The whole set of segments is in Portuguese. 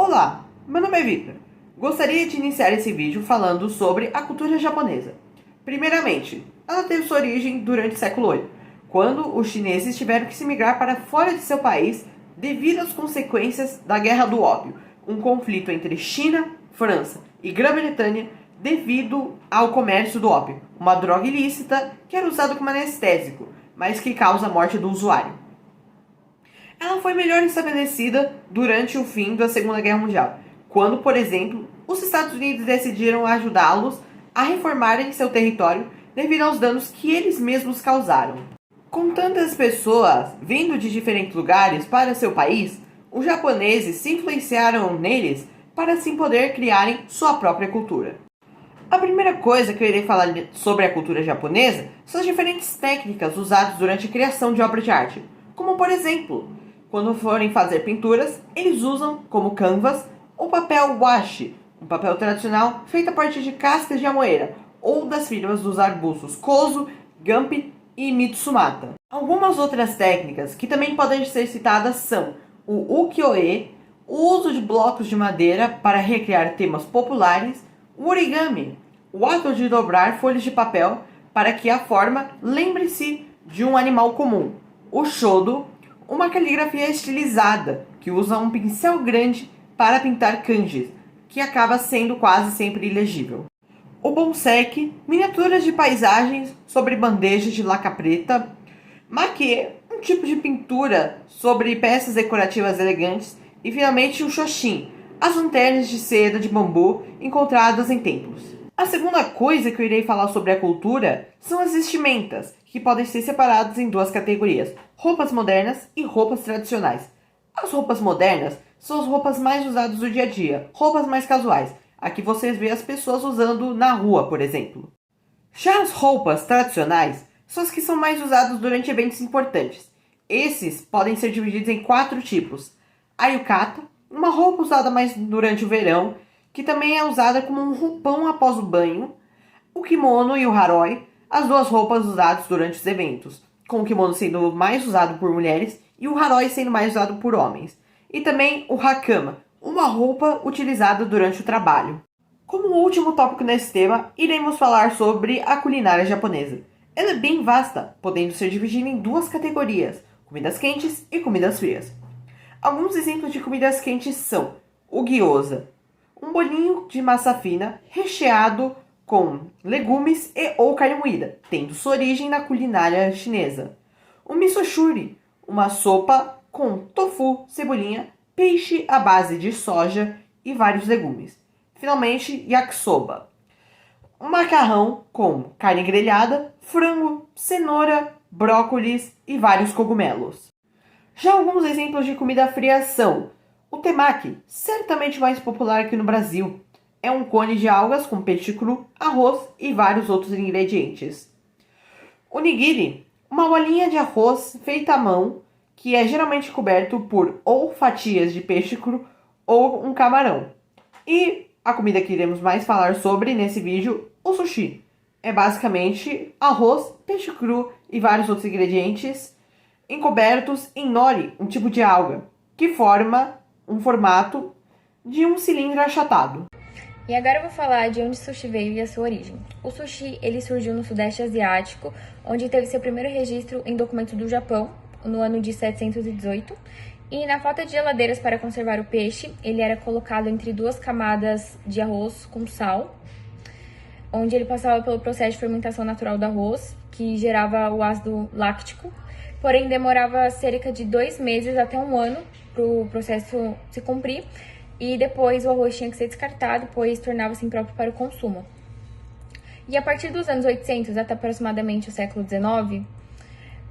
Olá, meu nome é Victor. Gostaria de iniciar esse vídeo falando sobre a cultura japonesa. Primeiramente, ela teve sua origem durante o século VIII, quando os chineses tiveram que se migrar para fora de seu país devido às consequências da Guerra do Ópio, um conflito entre China, França e Grã-Bretanha devido ao comércio do ópio, uma droga ilícita que era usada como anestésico, mas que causa a morte do usuário. Ela foi melhor estabelecida durante o fim da Segunda Guerra Mundial, quando, por exemplo, os Estados Unidos decidiram ajudá-los a reformarem seu território devido aos danos que eles mesmos causaram. Com tantas pessoas vindo de diferentes lugares para seu país, os japoneses se influenciaram neles para assim poder criarem sua própria cultura. A primeira coisa que eu irei falar sobre a cultura japonesa são as diferentes técnicas usadas durante a criação de obras de arte, como por exemplo, quando forem fazer pinturas, eles usam como canvas o papel washi, um papel tradicional feito a partir de cascas de amoeira ou das firmas dos arbustos kozo, gampi e mitsumata. Algumas outras técnicas que também podem ser citadas são o ukiyo-e, o uso de blocos de madeira para recriar temas populares, o origami, o ato de dobrar folhas de papel para que a forma lembre-se de um animal comum, o shodo, uma caligrafia estilizada, que usa um pincel grande para pintar kanjis, que acaba sendo quase sempre ilegível. O bonseki, miniaturas de paisagens sobre bandejas de laca preta. Maki, um tipo de pintura sobre peças decorativas elegantes. E finalmente o shoshin, as lanternas de seda de bambu encontradas em templos. A segunda coisa que eu irei falar sobre a cultura são as vestimentas, que podem ser separadas em duas categorias: roupas modernas e roupas tradicionais. As roupas modernas são as roupas mais usadas do dia a dia, roupas mais casuais, a que vocês vê as pessoas usando na rua, por exemplo. Já as roupas tradicionais são as que são mais usadas durante eventos importantes. Esses podem ser divididos em 4 tipos: a yukata, uma roupa usada mais durante o verão, que também é usada como um roupão após o banho; o kimono e o haroi, as duas roupas usadas durante os eventos, com o kimono sendo mais usado por mulheres e o haroi sendo mais usado por homens; e também o hakama, uma roupa utilizada durante o trabalho. Como último tópico nesse tema, iremos falar sobre a culinária japonesa. Ela é bem vasta, podendo ser dividida em duas categorias: comidas quentes e comidas frias. Alguns exemplos de comidas quentes são o gyoza, um bolinho de massa fina recheado com legumes e ou carne moída, tendo sua origem na culinária chinesa. O misoshuri, uma sopa com tofu, cebolinha, peixe à base de soja e vários legumes. Finalmente, yakisoba, um macarrão com carne grelhada, frango, cenoura, brócolis e vários cogumelos. Já alguns exemplos de comida fria são o temaki, certamente mais popular aqui no Brasil. É um cone de algas com peixe cru, arroz e vários outros ingredientes. O nigiri, uma bolinha de arroz feita à mão, que é geralmente coberto por ou fatias de peixe cru ou um camarão. E a comida que iremos mais falar sobre nesse vídeo, o sushi. É basicamente arroz, peixe cru e vários outros ingredientes encobertos em nori, um tipo de alga, que forma um formato de um cilindro achatado. E agora eu vou falar de onde o sushi veio e a sua origem. O sushi, ele surgiu no Sudeste Asiático, onde teve seu primeiro registro em documentos do Japão, no ano de 718. E na falta de geladeiras para conservar o peixe, ele era colocado entre 2 camadas de arroz com sal, onde ele passava pelo processo de fermentação natural do arroz, que gerava o ácido láctico. Porém, demorava cerca de 2 meses até 1 ano para o processo se cumprir, e depois o arroz tinha que ser descartado, pois tornava-se impróprio para o consumo. E a partir dos anos 800 até aproximadamente o século XIX,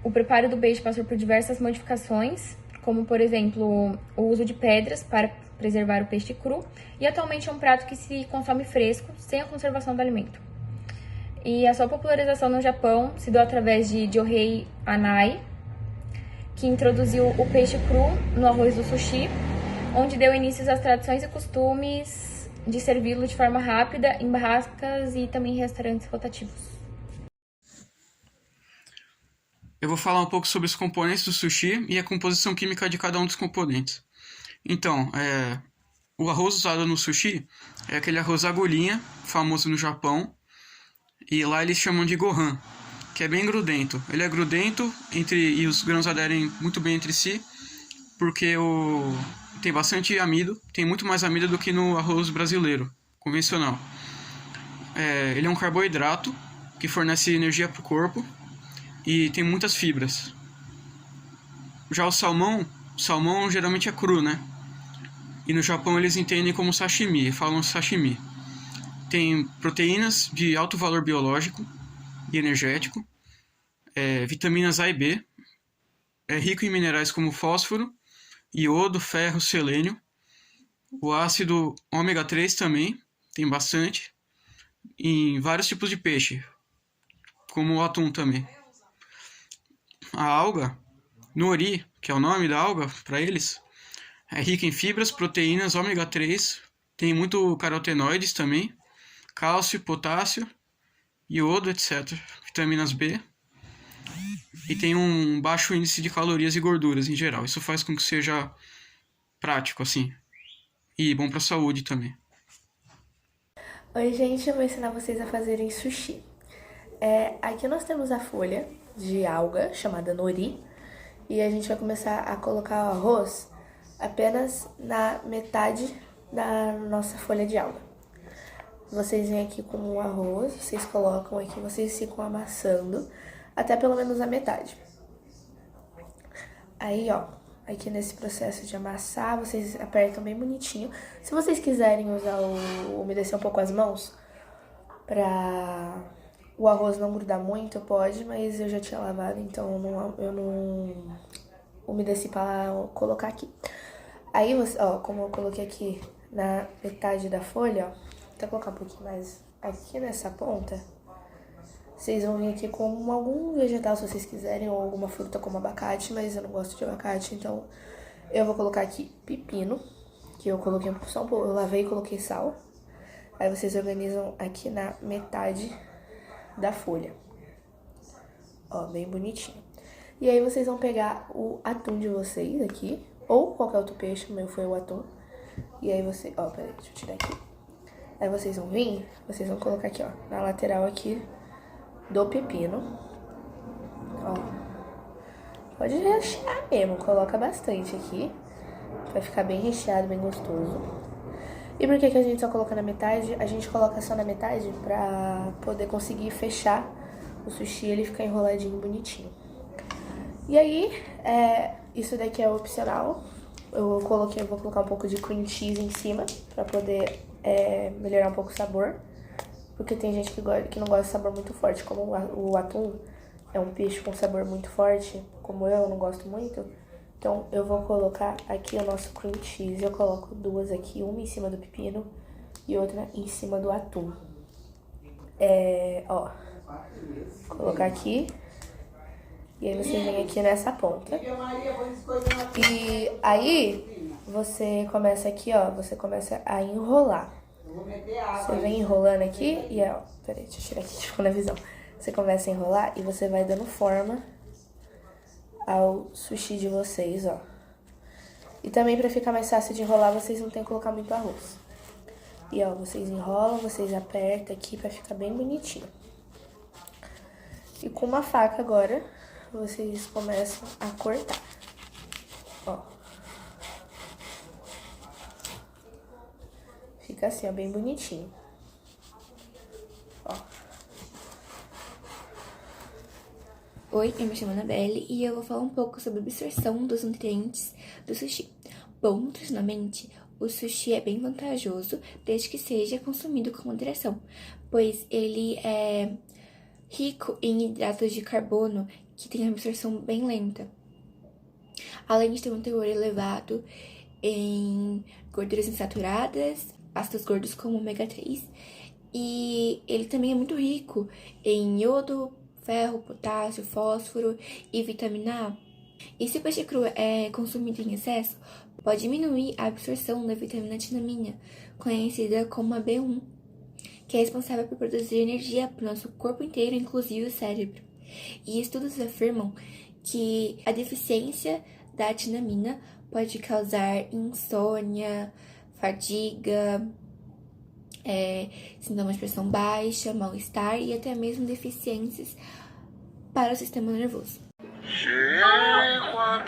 o preparo do peixe passou por diversas modificações, como por exemplo o uso de pedras para preservar o peixe cru, e atualmente é um prato que se consome fresco, sem a conservação do alimento. E a sua popularização no Japão se deu através de Johei Anai, que introduziu o peixe cru no arroz do sushi, onde deu início às tradições e costumes de servi-lo de forma rápida em barracas e também em restaurantes rotativos. Eu vou falar um pouco sobre os componentes do sushi e a composição química de cada um dos componentes. Então, O arroz usado no sushi é aquele arroz agulhinha, famoso no Japão, e lá eles chamam de gohan, que é bem grudento. Ele é grudento e os grãos aderem muito bem entre si, porque tem bastante amido, tem muito mais amido do que no arroz brasileiro, convencional. Ele é um carboidrato que fornece energia para o corpo e tem muitas fibras. Já o salmão geralmente é cru, né? E no Japão eles entendem como sashimi, falam sashimi. Tem proteínas de alto valor biológico e energético, vitaminas A e B, é rico em minerais como fósforo, iodo, ferro, selênio. O ácido ômega 3 também, tem bastante, em vários tipos de peixe, como o atum também. A alga, nori, que é o nome da alga para eles, é rica em fibras, proteínas, ômega 3, tem muito carotenoides também, cálcio, potássio, iodo, etc. Vitaminas B. E tem um baixo índice de calorias e gorduras em geral. Isso faz com que seja prático, assim. E bom para a saúde também. Oi, gente, eu vou ensinar vocês a fazerem sushi. Aqui nós temos a folha de alga, chamada nori, e a gente vai começar a colocar o arroz apenas na metade da nossa folha de alga. Vocês vêm aqui com o arroz, vocês colocam aqui, vocês ficam amassando até pelo menos a metade. Aí, ó, aqui nesse processo de amassar, vocês apertam bem bonitinho. Se vocês quiserem umedecer um pouco as mãos pra o arroz não grudar muito, pode, mas eu já tinha lavado, então eu não umedeci pra colocar aqui. Aí, ó, como eu coloquei aqui na metade da folha, ó, vou até colocar um pouquinho mais aqui nessa ponta, vocês vão vir aqui com algum vegetal se vocês quiserem, ou alguma fruta como abacate, mas eu não gosto de abacate, então eu vou colocar aqui pepino, que eu coloquei só um pouco, eu lavei e coloquei sal. Aí vocês organizam aqui na metade da folha, ó, bem bonitinho. E aí vocês vão pegar o atum de vocês aqui, ou qualquer outro peixe, o meu foi o atum. E aí você, ó, peraí, deixa eu tirar aqui. Aí vocês vão colocar aqui, ó, na lateral aqui do pepino, ó. Pode rechear mesmo, coloca bastante aqui, vai ficar bem recheado, bem gostoso. E por que a gente só coloca na metade? A gente coloca só na metade pra poder conseguir fechar o sushi e ele ficar enroladinho, bonitinho. E aí, isso daqui é opcional. Eu vou colocar um pouco de cream cheese em cima pra poder melhorar um pouco o sabor. Porque tem gente que não gosta de sabor muito forte, como o atum é um peixe com sabor muito forte, como eu não gosto muito. Então eu vou colocar aqui o nosso cream cheese, eu coloco duas aqui, uma em cima do pepino e outra em cima do atum. Ó, colocar aqui, e aí você vem aqui nessa ponta. E aí você começa aqui, ó, você começa a enrolar. Você vem enrolando aqui e ó, peraí, deixa eu tirar aqui que ficou na visão. Você começa a enrolar e você vai dando forma ao sushi de vocês, ó. E também pra ficar mais fácil de enrolar, vocês não tem que colocar muito arroz. E ó, vocês enrolam, vocês apertam aqui pra ficar bem bonitinho. E com uma faca agora, vocês começam a cortar, ó. Fica assim, ó, bem bonitinho. Ó. Oi, eu me chamo Anabelle e eu vou falar um pouco sobre a absorção dos nutrientes do sushi. Bom, nutricionalmente, o sushi é bem vantajoso desde que seja consumido com moderação, pois ele é rico em hidratos de carbono que tem absorção bem lenta, além de ter um teor elevado em gorduras insaturadas, ácidos gordos como ômega 3, e ele também é muito rico em iodo, ferro, potássio, fósforo e vitamina A. E se o peixe cru é consumido em excesso, pode diminuir a absorção da vitamina tiamina, conhecida como a B1, que é responsável por produzir energia para o nosso corpo inteiro, inclusive o cérebro. E estudos afirmam que a deficiência da tiamina pode causar insônia, fadiga, sintomas de pressão baixa, mal-estar e até mesmo deficiências para o sistema nervoso. Chego a